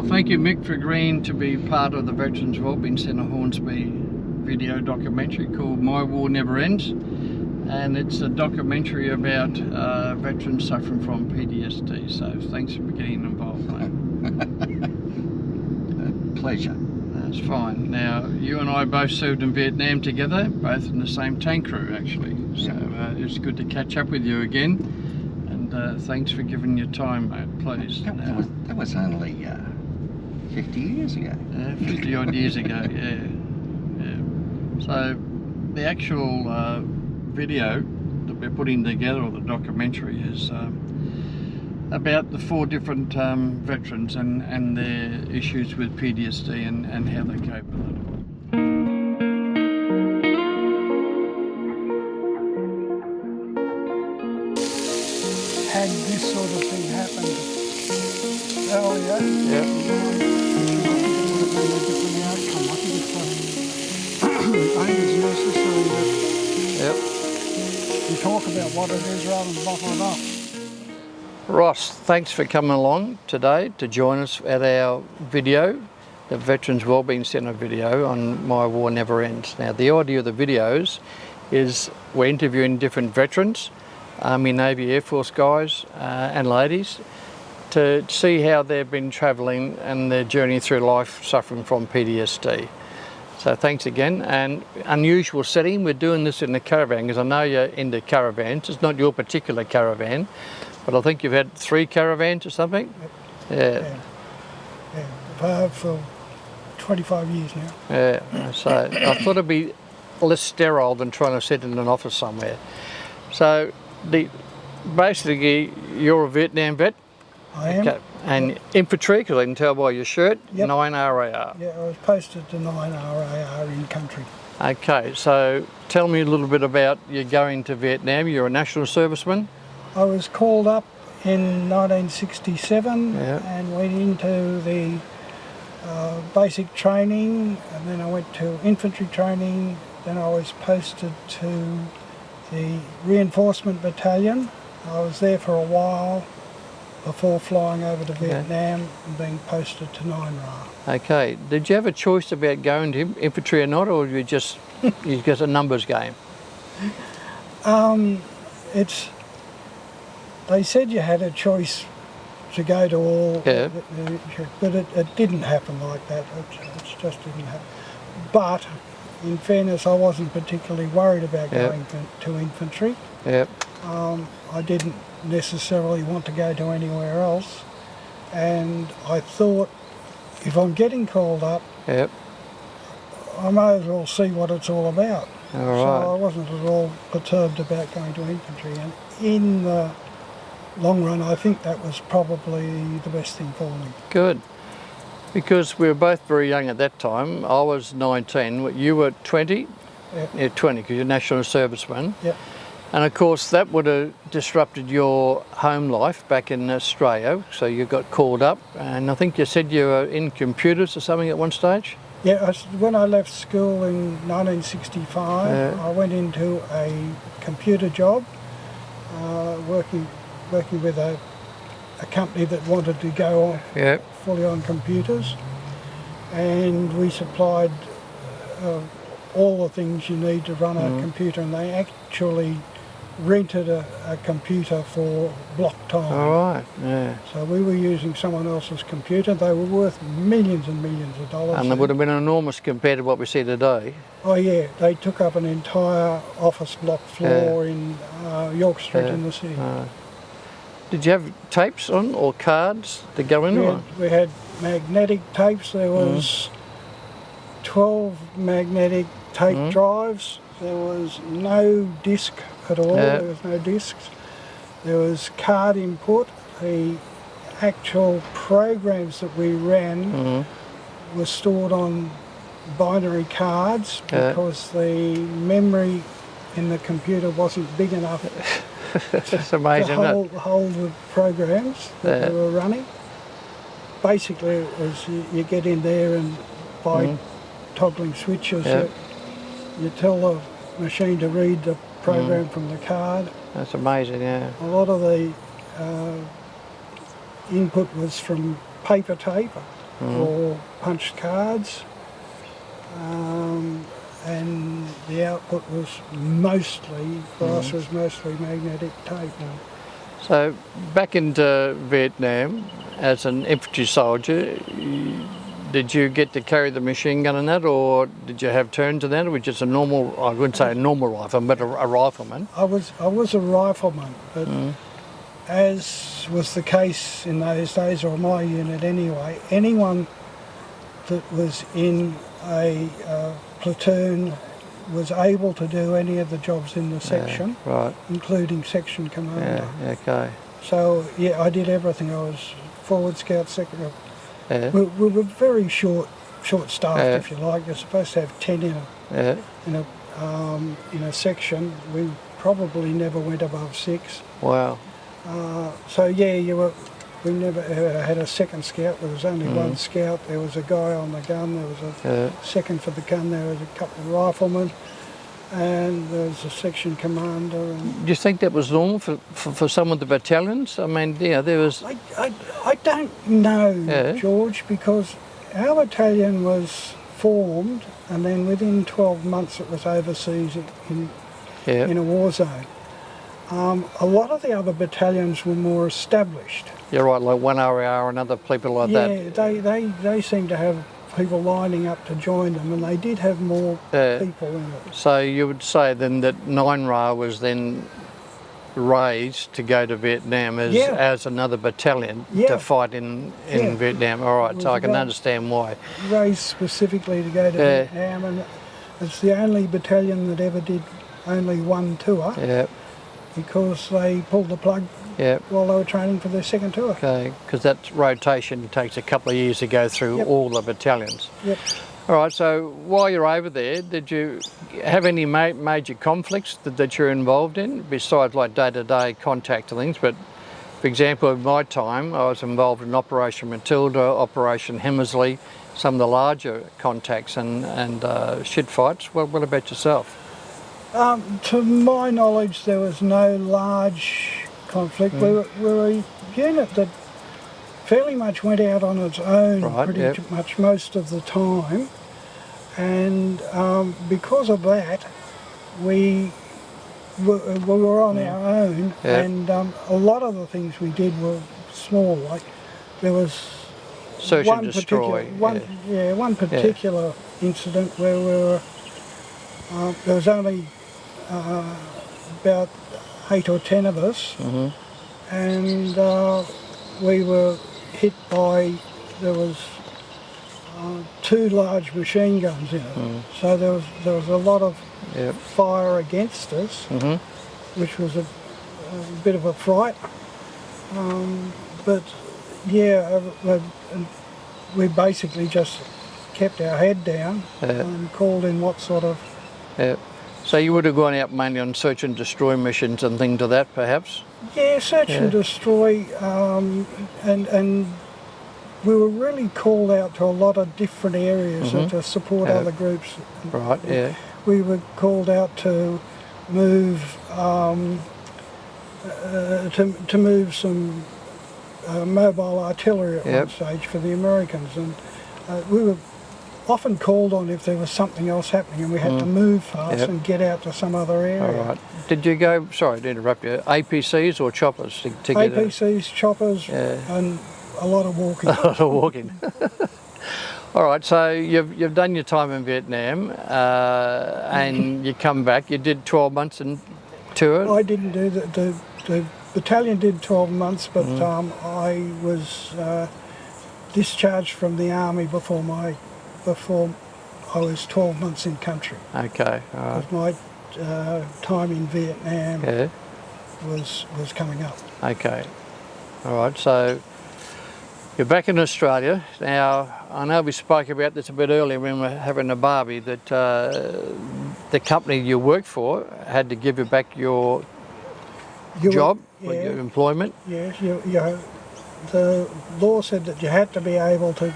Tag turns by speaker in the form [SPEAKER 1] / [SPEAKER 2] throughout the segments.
[SPEAKER 1] thank you, Mick, for agreeing to be part of the Veterans Wellbeing Centre Hornsby video documentary called My War Never Ends. And it's a documentary about veterans suffering from PTSD. So thanks for getting involved, mate.
[SPEAKER 2] Pleasure.
[SPEAKER 1] That's fine. Now, you and I both served in Vietnam together, both in the same tank crew, actually. So it's good to catch up with you again. And thanks for giving your time, mate, please.
[SPEAKER 2] That was only 50 years ago.
[SPEAKER 1] 50 odd years ago, yeah. So the actual video that we're putting together, or the documentary, is about the 4 different veterans and their issues with PTSD and how they cope with it.
[SPEAKER 3] Had this sort of thing happened earlier,
[SPEAKER 1] Yeah.
[SPEAKER 3] I think it would have been a different outcome. I think it's necessary that
[SPEAKER 1] Yep.
[SPEAKER 3] you talk about what it is rather than bottle it up.
[SPEAKER 1] Ross, thanks for coming along today to join us at our video, the Veterans Wellbeing Centre video on My War Never Ends. Now, the idea of the videos is we're interviewing different veterans, Army, Navy, Air Force guys and ladies, to see how they've been travelling and their journey through life suffering from PTSD. So thanks again. And unusual setting, we're doing this in a caravan, because I know you're into caravans. It's not your particular caravan, but I think you've had 3 caravans or something? Yeah.
[SPEAKER 3] I've had for 25 years now.
[SPEAKER 1] Yeah, so I thought it'd be less sterile than trying to sit in an office somewhere. So basically you're a Vietnam vet?
[SPEAKER 3] I am.
[SPEAKER 1] Okay. And infantry, because I can tell by your shirt,
[SPEAKER 3] Yep.
[SPEAKER 1] 9 RAR.
[SPEAKER 3] Yeah, I was posted to 9 RAR in country.
[SPEAKER 1] Okay, so tell me a little bit about you going to Vietnam. You're a national serviceman?
[SPEAKER 3] I was called up in 1967
[SPEAKER 1] Yeah.
[SPEAKER 3] and went into the basic training, and then I went to infantry training. Then I was posted to the reinforcement battalion. I was there for a while before flying over to Vietnam and being posted to 9 RAR.
[SPEAKER 1] Okay, did you have a choice about going to infantry or not, or you just a numbers game?
[SPEAKER 3] They said you had a choice to go to all,
[SPEAKER 1] Yeah.
[SPEAKER 3] but it didn't happen like that. It just didn't happen. But in fairness, I wasn't particularly worried about going to infantry.
[SPEAKER 1] Yep.
[SPEAKER 3] I didn't necessarily want to go to anywhere else, and I thought, if I'm getting called up,
[SPEAKER 1] Yep.
[SPEAKER 3] I may as well see what it's all about.
[SPEAKER 1] All
[SPEAKER 3] So
[SPEAKER 1] right.
[SPEAKER 3] I wasn't at all perturbed about going to infantry, and in the long run I think that was probably the best thing for me.
[SPEAKER 1] Good. Because we were both very young at that time. I was 19, you were 20?
[SPEAKER 3] Yep.
[SPEAKER 1] Yeah, 20, because you're a national serviceman.
[SPEAKER 3] Yep.
[SPEAKER 1] And of course that would have disrupted your home life back in Australia, so you got called up, and I think you said you were in computers or something at one stage?
[SPEAKER 3] Yeah, when I left school in 1965, I went into a computer job, working with a company that wanted to go on fully on computers, and we supplied all the things you need to run a computer, and they actually rented a computer for block time.
[SPEAKER 1] All right, yeah.
[SPEAKER 3] So we were using someone else's computer. They were worth millions and millions of dollars.
[SPEAKER 1] And they would have been enormous compared to what we see today.
[SPEAKER 3] Oh yeah, they took up an entire office block floor in York Street in the city.
[SPEAKER 1] Did you have tapes on or cards to go in?
[SPEAKER 3] We had magnetic tapes. There was 12 magnetic tape drives. There was no disc at all. There was no discs. There was card input. The actual programs that we ran were stored on binary cards because the memory in the computer wasn't big enough
[SPEAKER 1] That's amazing,
[SPEAKER 3] to hold the programs that we were running. Basically it was you get in there and by toggling switches you tell the machine to read the program from the card.
[SPEAKER 1] That's amazing, yeah.
[SPEAKER 3] A lot of the input was from paper tape, or punched cards. And the output was mostly, for us, was mostly magnetic tape.
[SPEAKER 1] So back into Vietnam, as an infantry soldier, did you get to carry the machine gun in that, or did you have turn to that, or was just a normal, I wouldn't say a normal rifleman, but a rifleman?
[SPEAKER 3] I was a rifleman, but as was the case in those days, or my unit anyway, anyone that was in a platoon was able to do any of the jobs in the section,
[SPEAKER 1] Right.
[SPEAKER 3] including section commander.
[SPEAKER 1] Yeah, okay.
[SPEAKER 3] So yeah, I did everything. I was forward scout, second.
[SPEAKER 1] Yeah.
[SPEAKER 3] We were very short-staffed, if you like. You're supposed to have 10 in a section. We probably never went above 6.
[SPEAKER 1] Wow.
[SPEAKER 3] So yeah, we never had a second scout. There was only one scout. There was a guy on the gun. There was a second for the gun. There was a couple of riflemen, and there was a section commander. And
[SPEAKER 1] Do you think that was normal for some of the battalions? I mean, yeah, there was...
[SPEAKER 3] I don't know, George, because our battalion was formed, and then within 12 months it was overseas in a war zone. A lot of the other battalions were more established.
[SPEAKER 1] You're right, like 1RR and other people like that.
[SPEAKER 3] Yeah, they seem to have people lining up to join them, and they did have more people in it.
[SPEAKER 1] So you would say then that 9RA was then raised to go to Vietnam as another battalion to fight in Vietnam. All right, so I can understand why.
[SPEAKER 3] Raised specifically to go to Vietnam, and it's the only battalion that ever did only one tour.
[SPEAKER 1] Yeah.
[SPEAKER 3] Because they pulled the plug while they were training for their second tour.
[SPEAKER 1] Okay, because that rotation takes a couple of years to go through all the battalions.
[SPEAKER 3] Yep.
[SPEAKER 1] All right, so while you're over there, did you have any major conflicts that you're involved in, besides like day-to-day contact and things? But for example, in my time, I was involved in Operation Matilda, Operation Hemmersley, some of the larger contacts and shit fights. What about yourself?
[SPEAKER 3] To my knowledge, there was no large conflict. We were a unit that fairly much went out on its own pretty much most of the time, and because of that, we were on our own, and a lot of the things we did were small. Like there was
[SPEAKER 1] search and destroy.
[SPEAKER 3] One particular incident where we were. There was only about 8 or 10 of us, and we were hit by, there was 2 large machine guns in it. So there was a lot of fire against us, which was a bit of a fright. But yeah, we basically just kept our head down and called in what sort of...
[SPEAKER 1] So you would have gone out mainly on search and destroy missions and things to that, perhaps?
[SPEAKER 3] Yeah, search and destroy, and we were really called out to a lot of different areas to support other groups.
[SPEAKER 1] Right, yeah.
[SPEAKER 3] We were called out to move to move some mobile artillery at one stage for the Americans, and we were often called on if there was something else happening and we had to move fast and get out to some other area.
[SPEAKER 1] All right. Did you go, sorry to interrupt you, APCs or choppers to get
[SPEAKER 3] APCs, choppers, and a lot of walking.
[SPEAKER 1] A lot of walking. All right, so you've done your time in Vietnam and you come back. You did 12 months in tour?
[SPEAKER 3] I didn't do the battalion did 12 months, but I was discharged from the army before I was 12 months in country.
[SPEAKER 1] Okay, all right.
[SPEAKER 3] My time in Vietnam was coming up.
[SPEAKER 1] Okay, all right. So you're back in Australia now. I know we spoke about this a bit earlier when we were having a barbie, that the company you worked for had to give you back your job, your employment.
[SPEAKER 3] Yes, the law said that you had to be able to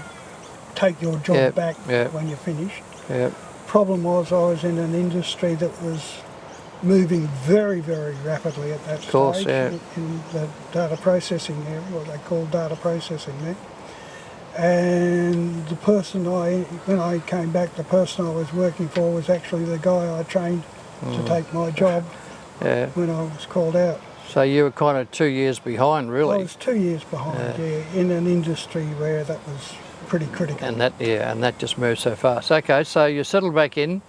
[SPEAKER 3] take your job back when you finished. Problem was, I was in an industry that was moving very, very rapidly at that stage in the data processing area, what they call data processing there. And the person when I came back, the person I was working for was actually the guy I trained to take my job when I was called out.
[SPEAKER 1] So you were kind of 2 years behind, really.
[SPEAKER 3] I was 2 years behind, in an industry where that was pretty critical.
[SPEAKER 1] And that just moved so fast. Okay, so you settled back in.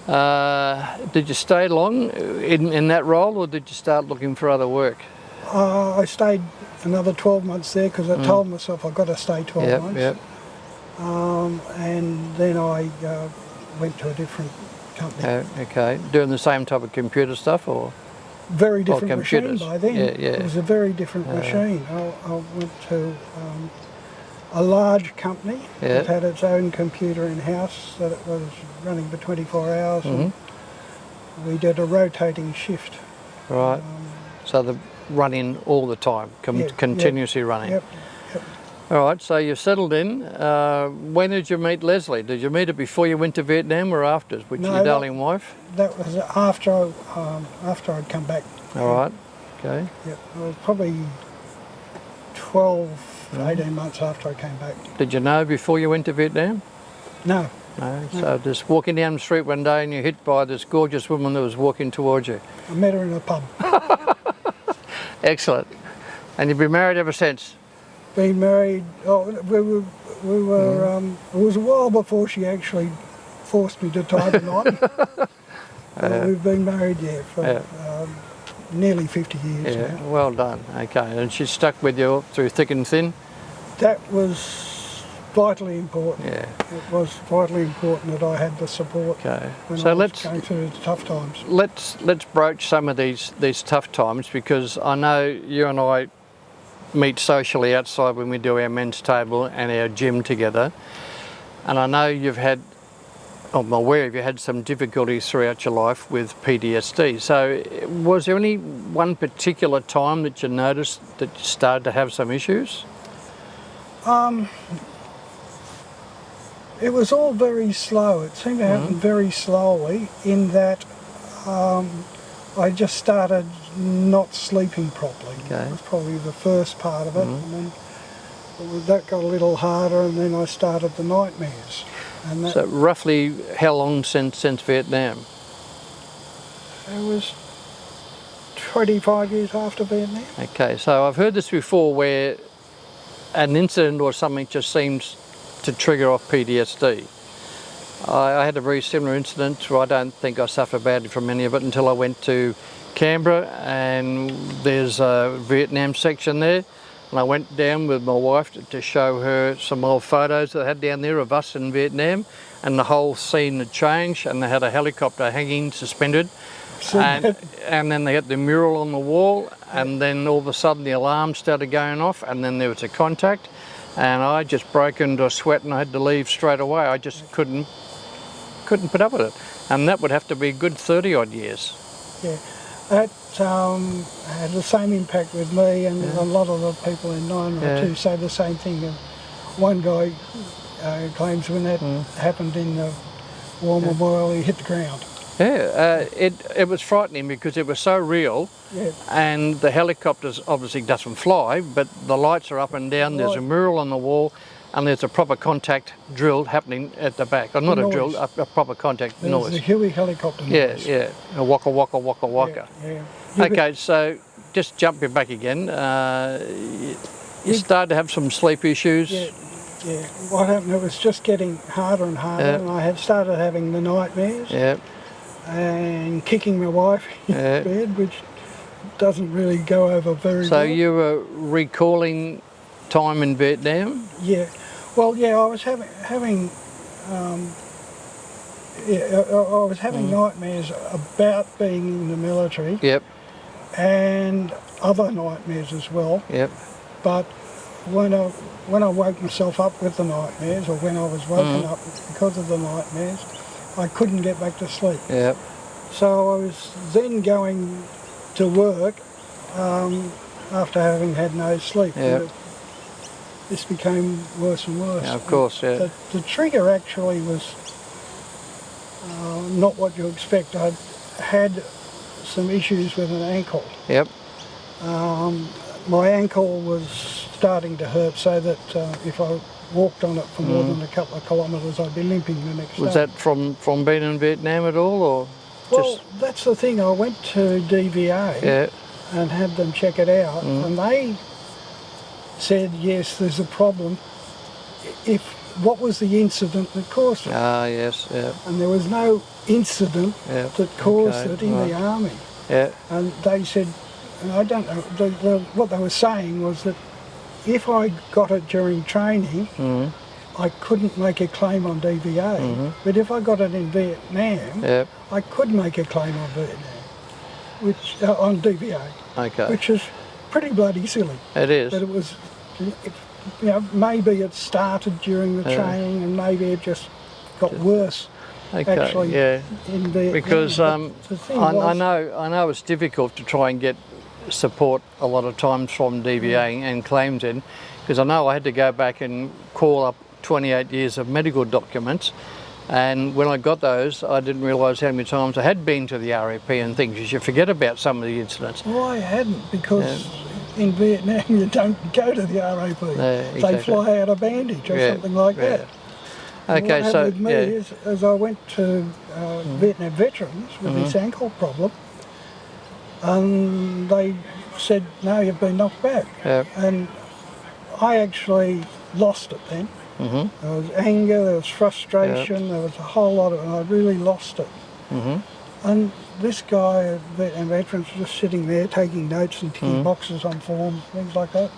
[SPEAKER 1] Did you stay long in that role, or did you start looking for other work?
[SPEAKER 3] I stayed another 12 months there because I told myself I've got to stay 12 months.
[SPEAKER 1] Yep.
[SPEAKER 3] And then I went to a different company.
[SPEAKER 1] Okay, doing the same type of computer stuff, or?
[SPEAKER 3] Very different machine
[SPEAKER 1] computers.
[SPEAKER 3] by then.
[SPEAKER 1] Yeah.
[SPEAKER 3] It was a very different machine. I went to a large company that had its own computer in-house, that it was running for 24 hours. And we did a rotating shift.
[SPEAKER 1] Right. So the running all the time, continuously running.
[SPEAKER 3] Yep.
[SPEAKER 1] All right, so you settled in. When did you meet Leslie? Did you meet her before you went to Vietnam or after, with your darling wife?
[SPEAKER 3] That was after I'd come back.
[SPEAKER 1] All right, okay.
[SPEAKER 3] Yep, it was probably 12 to 18 months after I came back.
[SPEAKER 1] Did you know before you went to Vietnam?
[SPEAKER 3] No.
[SPEAKER 1] No. So just walking down the street one day and you're hit by this gorgeous woman that was walking towards you.
[SPEAKER 3] I met her in a pub.
[SPEAKER 1] Excellent. And you've been married ever since?
[SPEAKER 3] Been married, it was a while before she actually forced me to tie the knot. We've been married, for nearly 50 years now.
[SPEAKER 1] Well done. Okay, and she stuck with you through thick and thin?
[SPEAKER 3] That was vitally important.
[SPEAKER 1] Yeah.
[SPEAKER 3] It was vitally important that I had the support when I was going through the tough times.
[SPEAKER 1] Let's broach some of these tough times, because I know you and I meet socially outside when we do our men's table and our gym together, and I know I'm aware you had some difficulties throughout your life with PTSD. So was there any one particular time that you noticed that you started to have some issues?
[SPEAKER 3] It was all very slow. It seemed to happen very slowly, in that I just started not sleeping properly.
[SPEAKER 1] Okay.
[SPEAKER 3] That was probably the first part of it. And then that got a little harder, and then I started the nightmares. And
[SPEAKER 1] So roughly how long since Vietnam?
[SPEAKER 3] it was 25 years after Vietnam.
[SPEAKER 1] Okay, so I've heard this before, where an incident or something just seems to trigger off PTSD. I had a very similar incident. I don't think I suffered badly from any of it until I went to Canberra, and there's a Vietnam section there, and I went down with my wife to show her some old photos that I had down there of us in Vietnam, and the whole scene had changed, and they had a helicopter hanging suspended, and then they had the mural on the wall, and then all of a sudden the alarm started going off, and then there was a contact, and I just broke into a sweat and I had to leave straight away. I just couldn't put up with it, and that would have to be a good 30 odd years.
[SPEAKER 3] Yeah, that had the same impact with me, and a lot of the people in 902 say the same thing. One guy claims when that happened in the War Memorial, he hit the ground.
[SPEAKER 1] Yeah, it was frightening because it was so real, and the helicopters obviously doesn't fly, but the lights are up and down, there's a mural on the wall, and there's a proper contact drill happening at the back. Or not a drill, a proper contact noise.
[SPEAKER 3] There's a Huey helicopter noise.
[SPEAKER 1] Yeah, a waka waka waka waka. Okay, so just jumping back again, you started to have some sleep issues.
[SPEAKER 3] Yeah, what happened, it was just getting harder and harder, and I had started having the nightmares. And kicking my wife in bed, which doesn't really go over very well.
[SPEAKER 1] So you were recalling time in Vietnam?
[SPEAKER 3] Yeah, well, I was having nightmares about being in the military. And other nightmares as well. But when I woke myself up with the nightmares, or when I was woken up because of the nightmares, I couldn't get back to sleep. So I was then going to work after having had no sleep. This became worse and worse.
[SPEAKER 1] Of course,
[SPEAKER 3] The trigger actually was not what you expect. I'd had some issues with an ankle. My ankle was starting to hurt, so that if I walked on it for more than a couple of kilometres, I'd be limping the next day.
[SPEAKER 1] Was that from being in Vietnam at all, or
[SPEAKER 3] Well, that's the thing. I went to DVA
[SPEAKER 1] yeah?
[SPEAKER 3] and had them check it out, and they said, yes, there's a problem. What was the incident that caused it?
[SPEAKER 1] Ah, yes, yeah.
[SPEAKER 3] And there was no incident
[SPEAKER 1] Yeah,
[SPEAKER 3] that caused
[SPEAKER 1] okay,
[SPEAKER 3] it in the army.
[SPEAKER 1] Yeah,
[SPEAKER 3] And they said, and I don't know, what they were saying was that if I got it during training, I couldn't make a claim on DVA. But if I got it in Vietnam,
[SPEAKER 1] yeah.
[SPEAKER 3] I could make a claim on Vietnam, on DVA,
[SPEAKER 1] Okay.
[SPEAKER 3] which is pretty bloody silly.
[SPEAKER 1] It is.
[SPEAKER 3] But it was, maybe it started during the training, and maybe it just got worse.
[SPEAKER 1] Okay,
[SPEAKER 3] Actually,
[SPEAKER 1] yeah.
[SPEAKER 3] in Vietnam.
[SPEAKER 1] Because
[SPEAKER 3] But the thing
[SPEAKER 1] I
[SPEAKER 3] was,
[SPEAKER 1] know it's difficult to try and get support a lot of times from DVA and claims in, because I know I had to go back and call up 28 years of medical documents, and when I got those I didn't realise how many times I had been to the RAP and things. You should forget about some of the incidents.
[SPEAKER 3] Well, I hadn't, because in Vietnam you don't go to the RAP.
[SPEAKER 1] Exactly.
[SPEAKER 3] They fly out a bandage or something like that. And
[SPEAKER 1] Okay,
[SPEAKER 3] what
[SPEAKER 1] so
[SPEAKER 3] happened with me is I went to Vietnam veterans with this ankle problem, and they said, no, you've been knocked back. And I actually lost it then. There was anger, there was frustration, there was a whole lot of it, and I really lost it. And this guy at Vietnam veterans was just sitting there taking notes and ticking boxes on forms, things like that.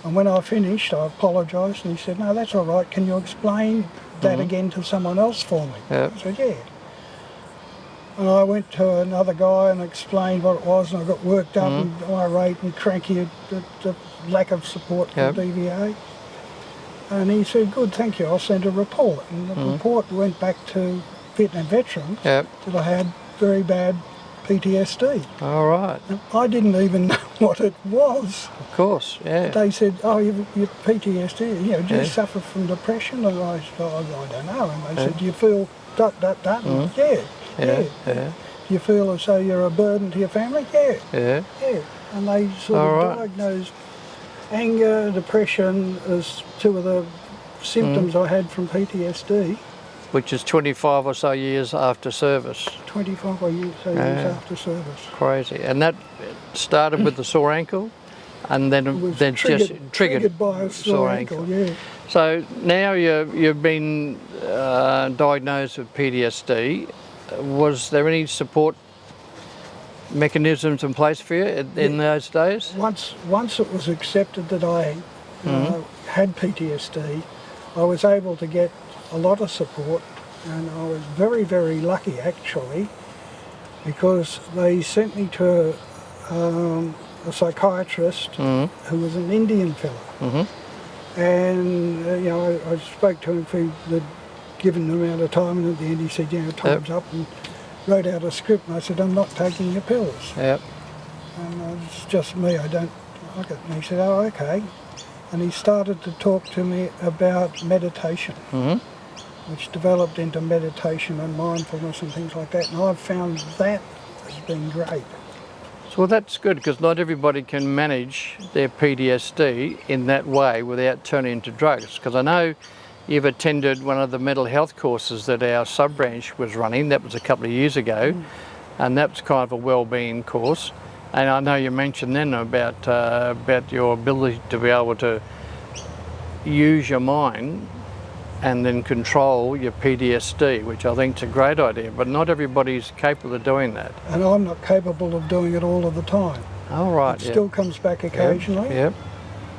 [SPEAKER 3] And when I finished, I apologised, and he said, no, that's all right, can you explain that again to someone else for me? I said, yeah. And I went to another guy and explained what it was, and I got worked up and irate and cranky at the lack of support from DVA. And he said, good, thank you, I'll send a report. And the report went back to Vietnam veterans that I had very bad PTSD.
[SPEAKER 1] All right.
[SPEAKER 3] And I didn't even know what it was.
[SPEAKER 1] Of course, yeah.
[SPEAKER 3] They said, oh, you've PTSD, do you suffer from depression? And I said, oh, I don't know. And they said, do you feel ... And I said, yeah. Do you feel as though you're a burden to your family? Yeah. And they sort of diagnosed anger, depression as two of the symptoms I had from PTSD.
[SPEAKER 1] Which is 25 or so years after service.
[SPEAKER 3] 25 or years after service.
[SPEAKER 1] Crazy. And that started with the sore ankle, and then triggered
[SPEAKER 3] by a sore ankle. Yeah.
[SPEAKER 1] So now you've been diagnosed with PTSD. Was there any support mechanisms in place for you in those days?
[SPEAKER 3] Once it was accepted that I had PTSD, I was able to get a lot of support, and I was very, very lucky actually, because they sent me to a psychiatrist who was an Indian fellow. And I spoke to him for the given amount of time, and at the end he said, time's up, and wrote out a script, and I said, I'm not taking your pills. And it's just me, I don't like it. And he said, oh, okay. And he started to talk to me about meditation, which developed into meditation and mindfulness and things like that. And I've found that has been great.
[SPEAKER 1] So well, that's good, because not everybody can manage their PTSD in that way without turning to drugs. Because I know you've attended one of the mental health courses that our sub-branch was running. That was a couple of years ago, and that was kind of a wellbeing course. And I know you mentioned then about your ability to be able to use your mind and then control your PTSD, which I think is a great idea, but not everybody's capable of doing that.
[SPEAKER 3] And I'm not capable of doing it all of the time.
[SPEAKER 1] Oh, right.
[SPEAKER 3] It still comes back occasionally,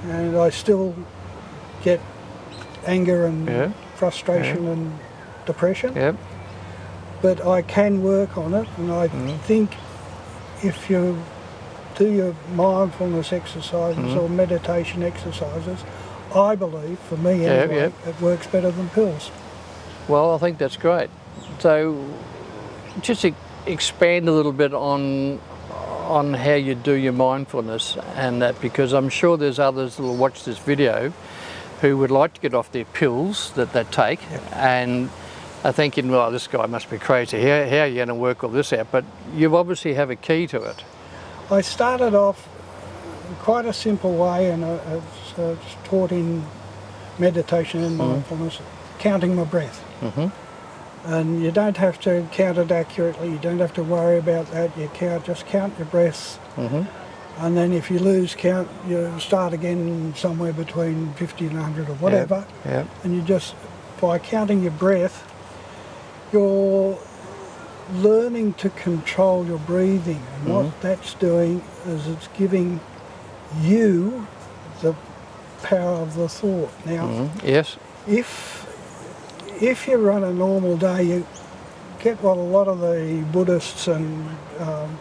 [SPEAKER 3] and I still get anger and frustration and depression, but I can work on it, and I think if you do your mindfulness exercises or meditation exercises, I believe, for me anyway, it works better than pills.
[SPEAKER 1] Well, I think that's great. So just expand a little bit on how you do your mindfulness and that, because I'm sure there's others that will watch this video who would like to get off their pills that they take and are thinking, well, this guy must be crazy. How are you going to work all this out? But you obviously have a key to it.
[SPEAKER 3] I started off quite a simple way, and I it's taught in meditation and mindfulness, counting my breath. And you don't have to count it accurately, you don't have to worry about that, just count your breaths. And then if you lose count, you start again somewhere between 50 and 100 or whatever. And you just, by counting your breath, you're learning to control your breathing. And what that's doing is it's giving you the power of the thought. Now,
[SPEAKER 1] Yes.
[SPEAKER 3] if you run a normal day, you get what a lot of the Buddhists and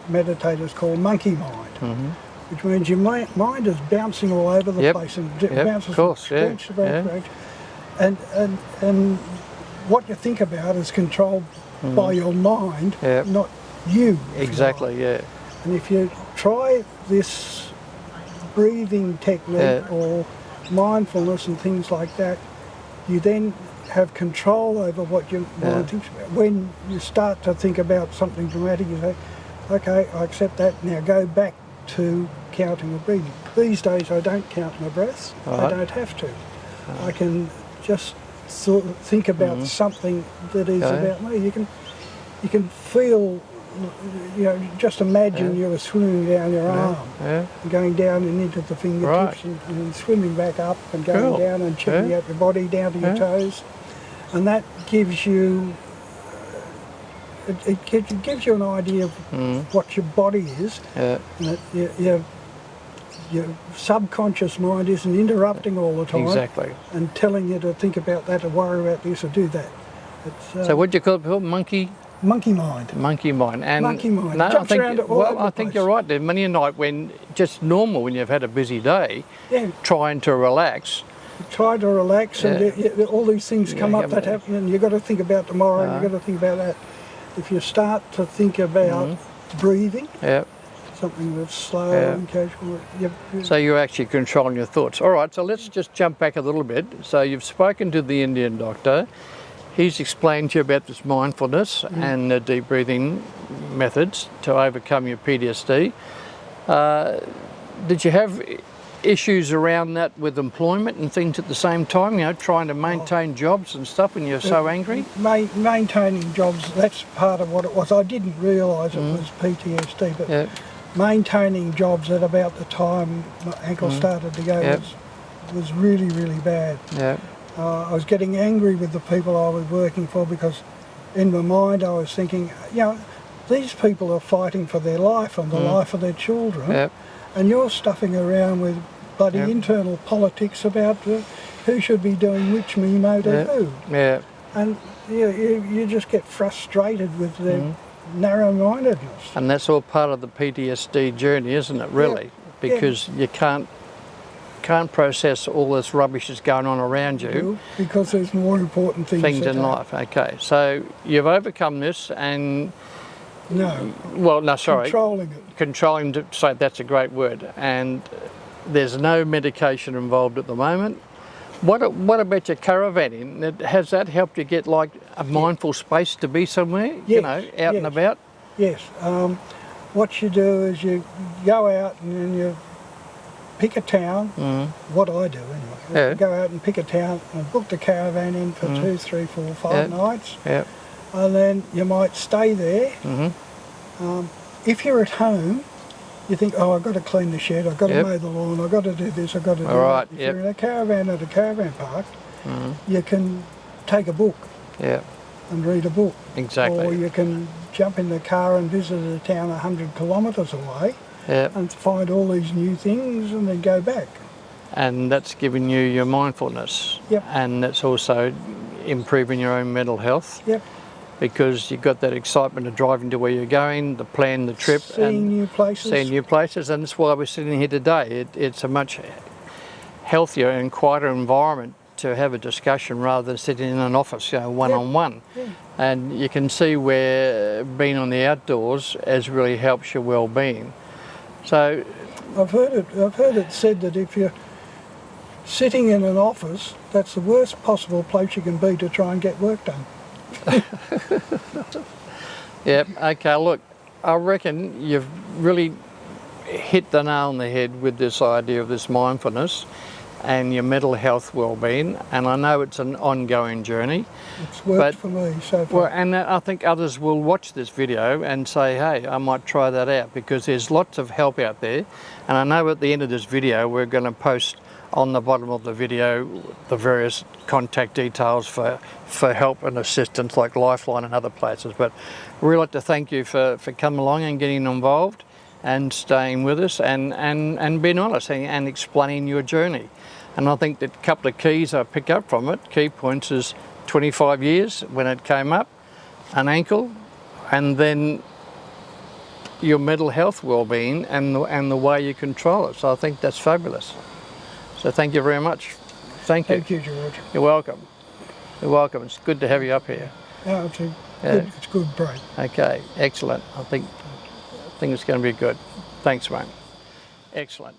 [SPEAKER 3] meditators call monkey mind, which means your mind is bouncing all over the place and bounces from branch to branch. And what you think about is controlled by your mind, not you.
[SPEAKER 1] Exactly, yeah.
[SPEAKER 3] And if you try this breathing technique or mindfulness and things like that, you then have control over what your mind thinks about. When you start to think about something dramatic, you say, okay, I accept that, now go back to counting the breathing. These days I don't count my breaths, I don't have to. I can just sort of think about something that is about me. You can feel, just imagine you were swimming down your arm, and going down and into the fingertips and swimming back up and going down and checking out your body down to your toes. And that gives you, it gives you an idea of what your body is. And that your subconscious mind isn't interrupting all the time.
[SPEAKER 1] Exactly.
[SPEAKER 3] And telling you to think about that or worry about this or do that. It's,
[SPEAKER 1] so what do you call it before? Monkey
[SPEAKER 3] mind.
[SPEAKER 1] Monkey mind. And
[SPEAKER 3] monkey mind.
[SPEAKER 1] No,
[SPEAKER 3] Jumps around all over the
[SPEAKER 1] I think
[SPEAKER 3] place.
[SPEAKER 1] you're right there. Many a night when just normal, when you've had a busy day, trying to relax.
[SPEAKER 3] Try to relax and all these things come up that happen and you've got to think about tomorrow and you've got to think about that. If you start to think about breathing, something that's slow and casual.
[SPEAKER 1] So you're actually controlling your thoughts. All right, so let's just jump back a little bit. So you've spoken to the Indian doctor. He's explained to you about this mindfulness and the deep breathing methods to overcome your PTSD. Did you have issues around that with employment and things at the same time, trying to maintain jobs and stuff when you're so angry?
[SPEAKER 3] Maintaining jobs, that's part of what it was. I didn't realise it was PTSD, but maintaining jobs at about the time my ankle started to go was really, really bad. I was getting angry with the people I was working for because in my mind I was thinking, these people are fighting for their life and the life of their children, and you're stuffing around with bloody internal politics about who should be doing which memo to who. And you just get frustrated with their narrow-mindedness.
[SPEAKER 1] And that's all part of the PTSD journey, isn't it, really? Because you can't process all this rubbish that's going on around you.
[SPEAKER 3] Because there's more important things
[SPEAKER 1] in life. Okay, so you've overcome this and...
[SPEAKER 3] controlling it.
[SPEAKER 1] Controlling, so that's a great word. And there's no medication involved at the moment. What about your caravanning? Has that helped you get like a mindful space to be somewhere, out and about?
[SPEAKER 3] Yes. What you do is you go out and then you pick a town, what I do anyway. Go out and pick a town and book the caravan in for 2, 3, 4, 5 nights. And then you might stay there. If you're at home, you think, I've got to clean the shed, I've got to mow the lawn, I've got to do this, I've got to do that. If you're in a caravan at a caravan park, you can take a book and read a book.
[SPEAKER 1] Exactly.
[SPEAKER 3] Or you can jump in the car and visit a town 100 kilometres away and find all these new things and then go back.
[SPEAKER 1] And that's giving you your mindfulness. And that's also improving your own mental health. Because you've got that excitement of driving to where you're going, the plan, the trip.
[SPEAKER 3] Seeing new places.
[SPEAKER 1] And that's why we're sitting here today. It's a much healthier and quieter environment to have a discussion rather than sitting in an office, one-on-one. And you can see where being on the outdoors has really helped your well-being. So
[SPEAKER 3] I've heard it said that if you're sitting in an office, that's the worst possible place you can be to try and get work done.
[SPEAKER 1] Okay, look, I reckon you've really hit the nail on the head with this idea of this mindfulness. and your mental health well-being, and I know it's an ongoing journey.
[SPEAKER 3] It's worked for me so far.
[SPEAKER 1] Well, and I think others will watch this video and say, hey, I might try that out, because there's lots of help out there. And I know at the end of this video we're going to post on the bottom of the video the various contact details for help and assistance, like Lifeline and other places. But we'd like to thank you for coming along and getting involved and staying with us and being honest and explaining your journey. And I think that a couple of keys I pick up from it, key points, is 25 years when it came up, an ankle, and then your mental health well-being and the way you control it. So I think that's fabulous. So thank you very much. Thank you.
[SPEAKER 3] Thank you, George.
[SPEAKER 1] You're welcome. You're welcome. It's good to have you up here.
[SPEAKER 3] No, it's a good break.
[SPEAKER 1] Okay, excellent. I think it's going to be good. Thanks, mate. Excellent.